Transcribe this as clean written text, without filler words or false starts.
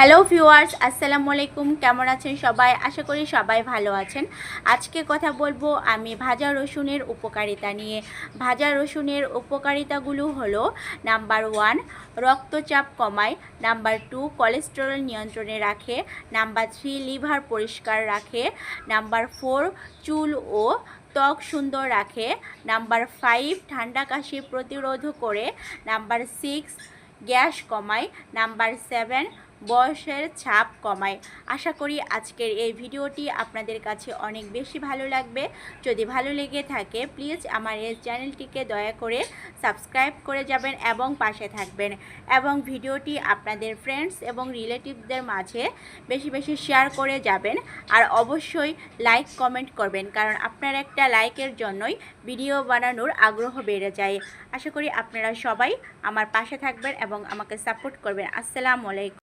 Hello viewers, আসসালামু আলাইকুম। কেমন আছেন সবাই? আশা করি সবাই ভালো আছেন। আজকে কথা বলবো আমি ভাজা রসুনের উপকারিতা নিয়ে। ভাজা রসুনের উপকারিতাগুলো হলো: নাম্বার 1, রক্তচাপ কমায়। নাম্বার 2, কোলেস্টেরল নিয়ন্ত্রণে রাখে। নাম্বার 3, লিভার পরিষ্কার রাখে। নাম্বার 4, চুল ও ত্বক সুন্দর রাখে। নাম্বার 5, ঠান্ডা কাশি প্রতিরোধ করে। নাম্বার 6, গ্যাস কমায়। নাম্বার 7, বয়সের ছাপ কমায়। আশা করি আজকের এই ভিডিওটি আপনাদের কাছে অনেক বেশি ভালো লাগবে। যদি ভালো লেগে থাকে প্লিজ আমার এই চ্যানেলটিকে দয়া করে সাবস্ক্রাইব করে যাবেন এবং পাশে থাকবেন, এবং ভিডিওটি আপনাদের ফ্রেন্ডস এবং রিলেটিভদের মাঝে বেশি বেশি শেয়ার করে যাবেন। আর অবশ্যই লাইক কমেন্ট করবেন, কারণ আপনার একটা লাইকের জন্যই ভিডিও বানানোর আগ্রহ বেড়ে যায়। আশা করি আপনারা সবাই আমার পাশে থাকবেন এবং আমাকে সাপোর্ট করবেন। আসসালামু আলাইকুম।